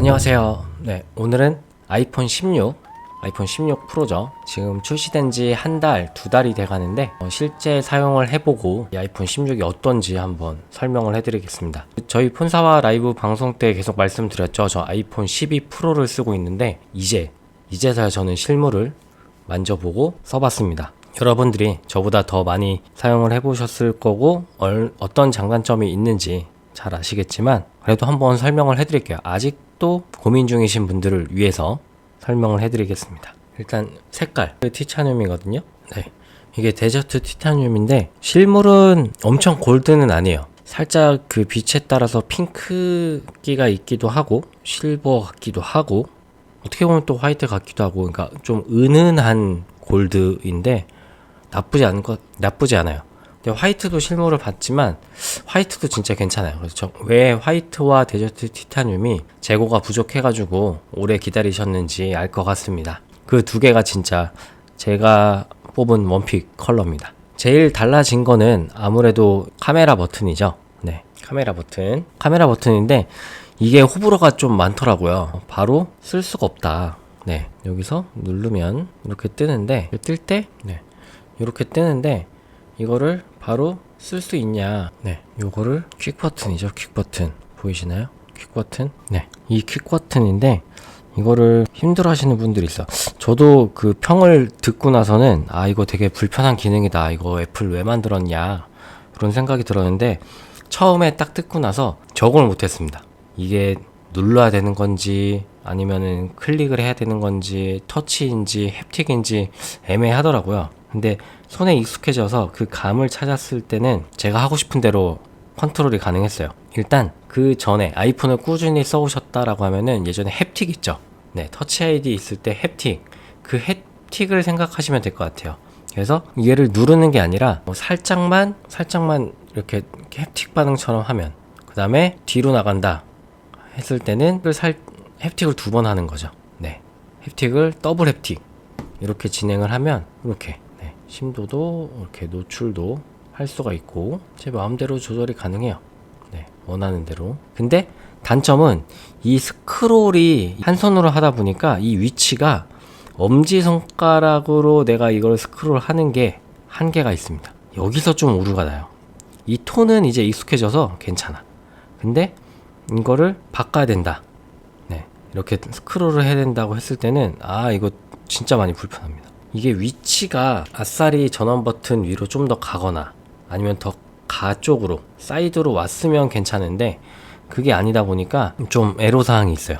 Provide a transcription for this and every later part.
안녕하세요. 네, 오늘은 아이폰 16 프로죠. 지금 출시된 지 한 달, 두 달이 돼 가는데 실제 사용을 해보고 이 아이폰 16이 어떤지 한번 설명을 해드리겠습니다. 저희 폰사와 라이브 방송 때 계속 말씀드렸죠. 저 아이폰 12 프로를 쓰고 있는데 이제서야 저는 실물을 만져보고 써봤습니다. 여러분들이 저보다 더 많이 사용을 해보셨을 거고 어떤 장단점이 있는지 잘 아시겠지만 그래도 한번 설명을 해드릴게요. 아직도 고민 중이신 분들을 위해서 설명을 해드리겠습니다. 일단 색깔 티타늄이거든요. 네, 이게 데저트 티타늄인데 실물은 엄청 골드는 아니에요. 살짝 그 빛에 따라서 핑크기가 있기도 하고 실버 같기도 하고 어떻게 보면 또 화이트 같기도 하고, 그러니까 좀 은은한 골드인데 나쁘지 않아요. 근데 화이트도 실물을 봤지만 화이트도 진짜 괜찮아요. 그래서 왜 화이트와 데저트 티타늄이 재고가 부족해가지고 오래 기다리셨는지 알 것 같습니다. 그 두 개가 진짜 제가 뽑은 원픽 컬러입니다. 제일 달라진 거는 아무래도 카메라 버튼이죠. 네, 카메라 버튼인데 이게 호불호가 좀 많더라고요. 바로 쓸 수가 없다. 네, 여기서 누르면 이렇게 뜨는데 이렇게 뜨는데 이거를 바로 쓸 수 있냐. 네, 요거를 퀵 버튼이죠. 퀵 버튼 보이시나요? 퀵 버튼. 네, 이 퀵 버튼인데 이거를 힘들어 하시는 분들이 있어. 저도 그 평을 듣고 나서는 이거 되게 불편한 기능이다, 이거 애플 왜 만들었냐 그런 생각이 들었는데 처음에 딱 듣고 나서 적응을 못했습니다. 이게 눌러야 되는 건지 아니면은 클릭을 해야 되는 건지 터치인지 햅틱인지 애매하더라고요. 근데 손에 익숙해져서 그 감을 찾았을 때는 제가 하고 싶은 대로 컨트롤이 가능했어요. 일단 그 전에 아이폰을 꾸준히 써오셨다라고 하면은 예전에 햅틱 있죠. 네, 터치 아이디 있을 때 햅틱, 그 햅틱을 생각하시면 될 것 같아요. 그래서 얘를 누르는 게 아니라 살짝만 이렇게 햅틱 반응처럼 하면, 그 다음에 뒤로 나간다 했을 때는 햅틱을 두 번 하는 거죠. 네, 햅틱을 더블 햅틱 이렇게 진행을 하면 이렇게 심도도 이렇게 노출도 할 수가 있고 제 마음대로 조절이 가능해요. 네, 원하는 대로. 근데 단점은 이 스크롤이 한 손으로 하다 보니까 이 위치가 엄지손가락으로 내가 이걸 스크롤 하는 게 한계가 있습니다. 여기서 좀 오류가 나요. 이 톤은 이제 익숙해져서 괜찮아. 근데 이거를 바꿔야 된다. 네, 이렇게 스크롤을 해야 된다고 했을 때는 이거 진짜 많이 불편합니다. 이게 위치가 아싸리 전원 버튼 위로 좀 더 가거나 아니면 더 가쪽으로 사이드로 왔으면 괜찮은데 그게 아니다 보니까 좀 애로사항이 있어요.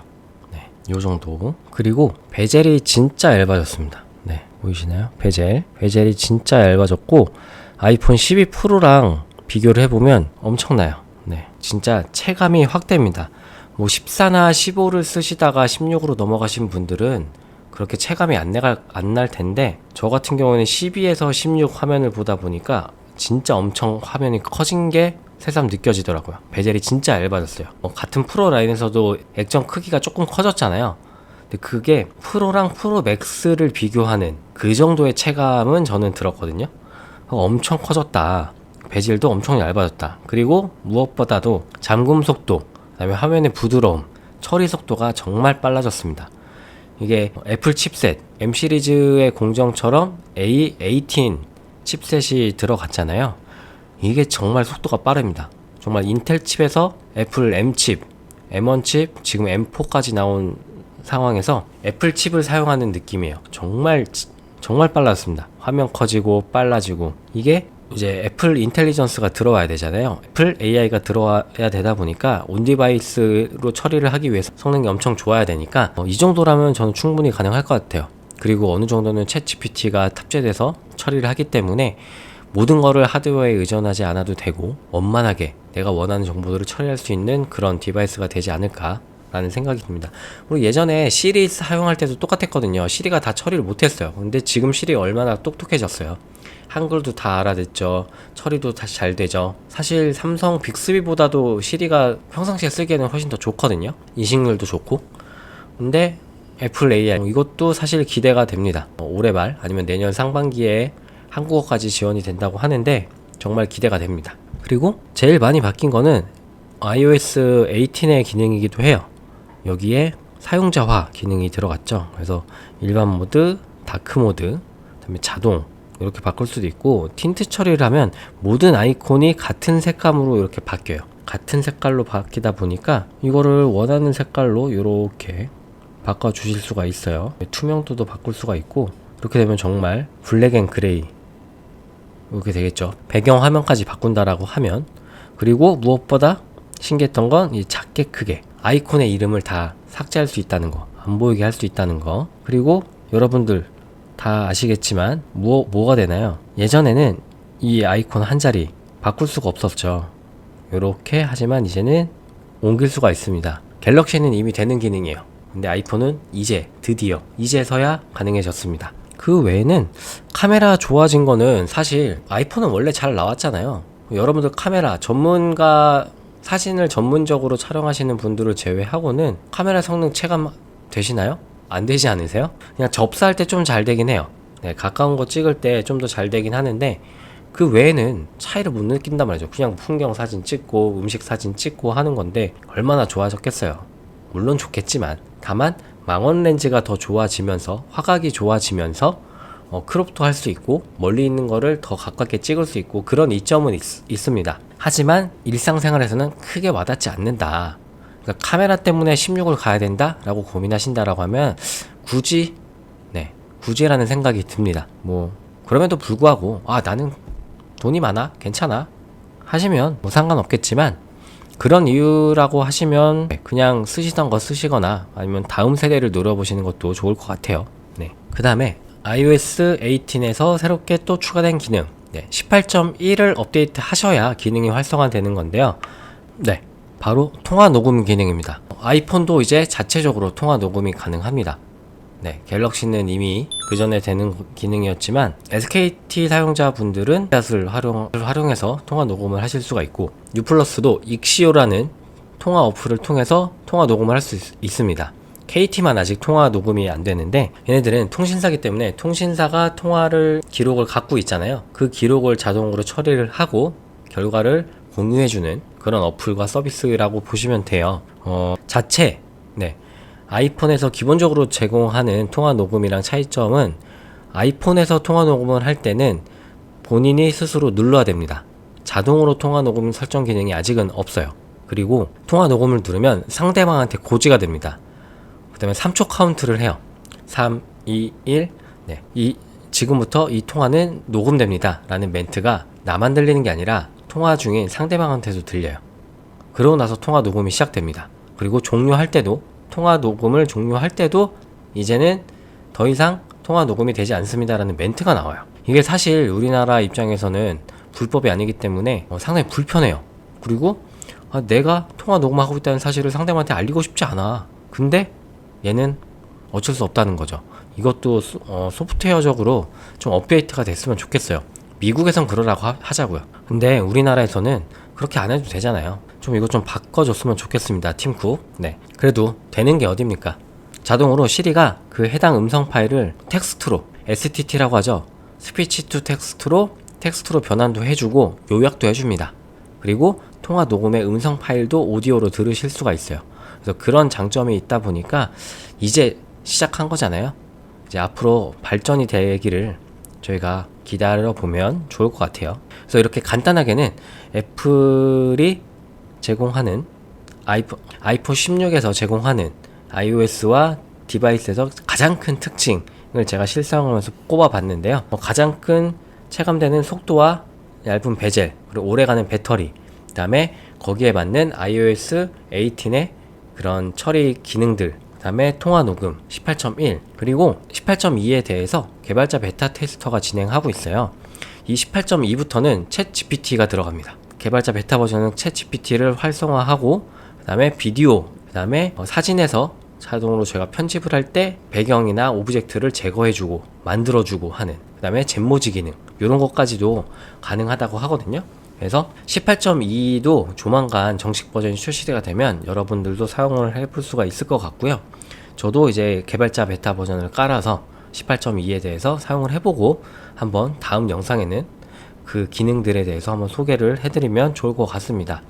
네, 요 정도. 그리고 베젤이 진짜 얇아졌습니다. 네, 보이시나요? 베젤이 진짜 얇아졌고 아이폰 12 프로랑 비교를 해보면 엄청나요. 네, 진짜 체감이 확 됩니다. 14나 15를 쓰시다가 16으로 넘어가신 분들은 그렇게 체감이 안 날 텐데 저 같은 경우는 12에서 16 화면을 보다 보니까 진짜 엄청 화면이 커진 게 새삼 느껴지더라고요. 베젤이 진짜 얇아졌어요. 같은 프로 라인에서도 액정 크기가 조금 커졌잖아요. 근데 그게 프로랑 프로 맥스를 비교하는 그 정도의 체감은 저는 들었거든요. 엄청 커졌다. 베젤도 엄청 얇아졌다. 그리고 무엇보다도 잠금 속도, 그다음에 화면의 부드러움, 처리 속도가 정말 빨라졌습니다. 이게 애플 칩셋 M 시리즈의 공정처럼 A18 칩셋이 들어갔잖아요. 이게 정말 속도가 빠릅니다. 정말 인텔 칩에서 애플 M 칩, M1 칩, 지금 M4까지 나온 상황에서 애플 칩을 사용하는 느낌이에요. 정말 빨랐습니다. 화면 커지고 빨라지고. 이게 이제 애플 인텔리전스가 들어와야 되잖아요. 애플 AI가 들어와야 되다 보니까 온디바이스로 처리를 하기 위해서 성능이 엄청 좋아야 되니까 이 정도라면 저는 충분히 가능할 것 같아요. 그리고 어느 정도는 챗GPT가 탑재돼서 처리를 하기 때문에 모든 거를 하드웨어에 의존하지 않아도 되고 원만하게 내가 원하는 정보들을 처리할 수 있는 그런 디바이스가 되지 않을까 라는 생각이 듭니다. 그리고 예전에 시리 사용할 때도 똑같았거든요. 시리가 다 처리를 못했어요. 근데 지금 시리 얼마나 똑똑해졌어요. 한글도 다 알아듣죠. 처리도 다시 잘 되죠. 사실 삼성 빅스비보다도 시리가 평상시에 쓰기에는 훨씬 더 좋거든요. 인식률도 좋고. 근데 애플 AI 이것도 사실 기대가 됩니다. 올해 말 아니면 내년 상반기에 한국어까지 지원이 된다고 하는데 정말 기대가 됩니다. 그리고 제일 많이 바뀐 거는 iOS 18의 기능이기도 해요. 여기에 사용자화 기능이 들어갔죠. 그래서 일반 모드, 다크 모드, 그다음에 자동 이렇게 바꿀 수도 있고, 틴트 처리를 하면 모든 아이콘이 같은 색감으로 이렇게 바뀌어요. 같은 색깔로 바뀌다 보니까 이거를 원하는 색깔로 이렇게 바꿔 주실 수가 있어요. 투명도도 바꿀 수가 있고, 이렇게 되면 정말 블랙 앤 그레이 이렇게 되겠죠. 배경 화면까지 바꾼다라고 하면. 그리고 무엇보다 신기했던 건 이 작게 크게 아이콘의 이름을 다 삭제할 수 있다는 거, 안 보이게 할 수 있다는 거. 그리고 여러분들 다 아시겠지만 뭐가 되나요? 예전에는 이 아이콘 한 자리 바꿀 수가 없었죠. 요렇게. 하지만 이제는 옮길 수가 있습니다. 갤럭시는 이미 되는 기능이에요. 근데 아이폰은 드디어 이제서야 가능해졌습니다. 그 외에는 카메라 좋아진 거는, 사실 아이폰은 원래 잘 나왔잖아요. 여러분들 카메라 전문가, 사진을 전문적으로 촬영하시는 분들을 제외하고는 카메라 성능 체감 되시나요? 안 되지 않으세요? 그냥 접사할 때 좀 잘 되긴 해요. 네, 가까운 거 찍을 때 좀 더 잘 되긴 하는데, 그 외에는 차이를 못 느낀단 말이죠. 그냥 풍경 사진 찍고 음식 사진 찍고 하는 건데 얼마나 좋아졌겠어요. 물론 좋겠지만, 다만 망원 렌즈가 더 좋아지면서, 화각이 좋아지면서 크롭도 할 수 있고 멀리 있는 거를 더 가깝게 찍을 수 있고, 그런 이점은 있습니다. 하지만 일상생활에서는 크게 와닿지 않는다. 그러니까 카메라 때문에 16을 가야 된다 라고 고민하신다라고 하면 굳이라는 생각이 듭니다. 그럼에도 불구하고 나는 돈이 많아 괜찮아 하시면 상관없겠지만, 그런 이유라고 하시면 그냥 쓰시던 거 쓰시거나 아니면 다음 세대를 노려보시는 것도 좋을 것 같아요. 그 다음에 iOS 18에서 새롭게 또 추가된 기능, 18.1을 업데이트 하셔야 기능이 활성화되는 건데요. 바로 통화 녹음 기능입니다. 아이폰도 이제 자체적으로 통화 녹음이 가능합니다. 갤럭시는 이미 그 전에 되는 기능이었지만, SKT 사용자분들은 샷을 활용해서 통화 녹음을 하실 수가 있고, U+도 익시오라는 통화 어플을 통해서 통화 녹음을 할 수 있습니다. KT만 아직 통화 녹음이 안 되는데, 얘네들은 통신사기 때문에 통신사가 기록을 갖고 있잖아요. 그 기록을 자동으로 처리를 하고 결과를 공유해주는 그런 어플과 서비스라고 보시면 돼요. 아이폰에서 기본적으로 제공하는 통화 녹음이랑 차이점은, 아이폰에서 통화 녹음을 할 때는 본인이 스스로 눌러야 됩니다. 자동으로 통화 녹음 설정 기능이 아직은 없어요. 그리고 통화 녹음을 누르면 상대방한테 고지가 됩니다. 그 다음에 3초 카운트를 해요. 3, 2, 1. 지금부터 이 통화는 녹음됩니다 라는 멘트가 나만 들리는 게 아니라 통화 중인 상대방한테도 들려요. 그러고 나서 통화 녹음이 시작됩니다. 그리고 통화 녹음을 종료할 때도 이제는 더 이상 통화 녹음이 되지 않습니다 라는 멘트가 나와요. 이게 사실 우리나라 입장에서는 불법이 아니기 때문에 상당히 불편해요. 그리고 내가 통화 녹음하고 있다는 사실을 상대방한테 알리고 싶지 않아. 근데 얘는 어쩔 수 없다는 거죠. 이것도 소프트웨어적으로 좀 업데이트가 됐으면 좋겠어요. 미국에선 그러라고 하자고요. 근데 우리나라에서는 그렇게 안 해도 되잖아요. 좀 이거 좀 바꿔줬으면 좋겠습니다, 팀쿡. 그래도 되는 게 어딥니까? 자동으로 시리가 그 해당 음성 파일을 텍스트로, STT라고 하죠. 스피치 투 텍스트로 변환도 해주고 요약도 해줍니다. 그리고 통화 녹음의 음성 파일도 오디오로 들으실 수가 있어요. 그래서 그런 장점이 있다 보니까 이제 시작한 거잖아요. 이제 앞으로 발전이 되기를 저희가 기다려 보면 좋을 것 같아요. 그래서 이렇게 간단하게는 애플이 제공하는 아이폰 16에서 제공하는 iOS와 디바이스에서 가장 큰 특징을 제가 실사용하면서 꼽아봤는데요. 가장 큰 체감되는 속도와 얇은 베젤, 그리고 오래가는 배터리, 그 다음에 거기에 맞는 iOS 18의 그런 처리 기능들, 그 다음에 통화 녹음 18.1, 그리고 18.2에 대해서 개발자 베타 테스터가 진행하고 있어요. 이 18.2부터는 챗 GPT가 들어갑니다. 개발자 베타 버전은 챗 GPT를 활성화하고, 그 다음에 비디오, 그 다음에 사진에서 자동으로 제가 편집을 할 때 배경이나 오브젝트를 제거해주고 만들어주고 하는, 그 다음에 젠모지 기능, 이런 것까지도 가능하다고 하거든요. 그래서 18.2도 조만간 정식 버전이 출시가 되면 여러분들도 사용을 해볼 수가 있을 것 같고요. 저도 이제 개발자 베타 버전을 깔아서 18.2에 대해서 사용을 해보고 한번 다음 영상에는 그 기능들에 대해서 한번 소개를 해드리면 좋을 것 같습니다.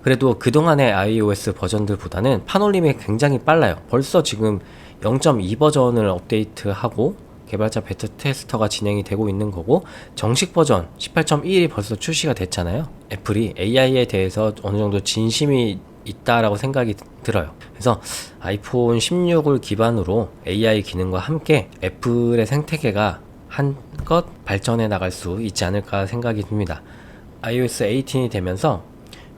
그래도 그동안의 iOS 버전들보다는 판올림이 굉장히 빨라요. 벌써 지금 0.2 버전을 업데이트하고 개발자 베타 테스터가 진행이 되고 있는 거고, 정식 버전 18.1이 벌써 출시가 됐잖아요. 애플이 AI에 대해서 어느 정도 진심이 있다라고 생각이 들어요. 그래서 아이폰 16을 기반으로 AI 기능과 함께 애플의 생태계가 한껏 발전해 나갈 수 있지 않을까 생각이 듭니다. iOS 18이 되면서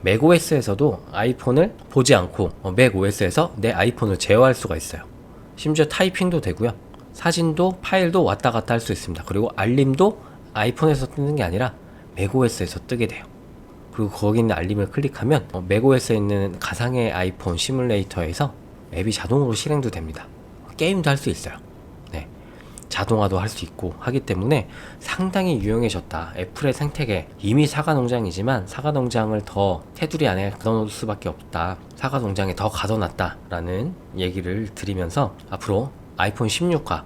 맥OS에서도 아이폰을 보지 않고 맥OS에서 내 아이폰을 제어할 수가 있어요. 심지어 타이핑도 되고요. 사진도 파일도 왔다 갔다 할 수 있습니다. 그리고 알림도 아이폰에서 뜨는 게 아니라 맥OS에서 뜨게 돼요. 그리고 거기 있는 알림을 클릭하면 맥OS에 있는 가상의 아이폰 시뮬레이터에서 앱이 자동으로 실행도 됩니다. 게임도 할 수 있어요. 네. 자동화도 할 수 있고 하기 때문에 상당히 유용해졌다. 애플의 생태계, 이미 사과농장이지만 사과농장을 더 테두리 안에 가둬놓을 수밖에 없다. 사과농장에 더 가둬놨다 라는 얘기를 드리면서 앞으로 아이폰 16과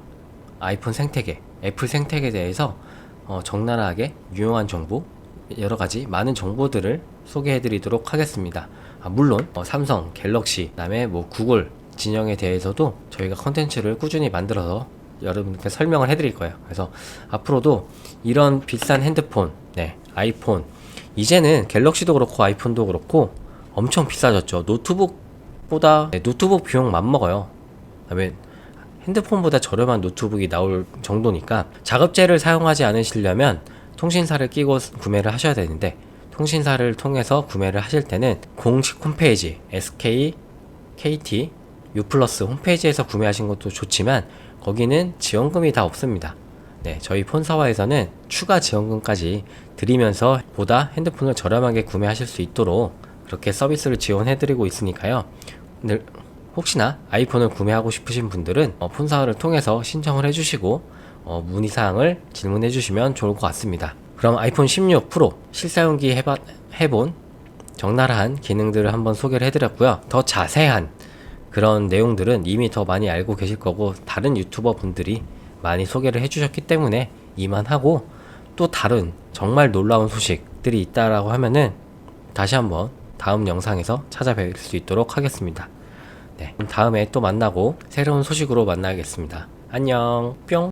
아이폰 생태계, 애플 생태계에 대해서 적나라하게 유용한 정보, 여러가지 많은 정보들을 소개해 드리도록 하겠습니다. 물론 삼성, 갤럭시, 그다음에 구글 진영에 대해서도 저희가 컨텐츠를 꾸준히 만들어서 여러분께 설명을 해드릴 거예요. 그래서 앞으로도 이런 비싼 핸드폰, 아이폰, 이제는 갤럭시도 그렇고 아이폰도 그렇고 엄청 비싸졌죠. 노트북보다 노트북 비용 맘먹어요. 그다음에 핸드폰보다 저렴한 노트북이 나올 정도니까, 자급제를 사용하지 않으시려면 통신사를 끼고 구매를 하셔야 되는데, 통신사를 통해서 구매를 하실 때는 공식 홈페이지 SK, KT, U+ 홈페이지에서 구매하신 것도 좋지만 거기는 지원금이 다 없습니다. 저희 폰사와에서는 추가 지원금까지 드리면서 보다 핸드폰을 저렴하게 구매하실 수 있도록 그렇게 서비스를 지원해드리고 있으니까요. 혹시나 아이폰을 구매하고 싶으신 분들은 폰사를 통해서 신청을 해주시고 문의사항을 질문해 주시면 좋을 것 같습니다. 그럼 아이폰 16 프로 실사용기 해본 적나라한 기능들을 한번 소개를 해드렸고요. 더 자세한 그런 내용들은 이미 더 많이 알고 계실 거고, 다른 유튜버 분들이 많이 소개를 해주셨기 때문에 이만하고, 또 다른 정말 놀라운 소식들이 있다라고 하면은 다시 한번 다음 영상에서 찾아뵐 수 있도록 하겠습니다. 다음에 또 만나고 새로운 소식으로 만나겠습니다. 안녕 뿅.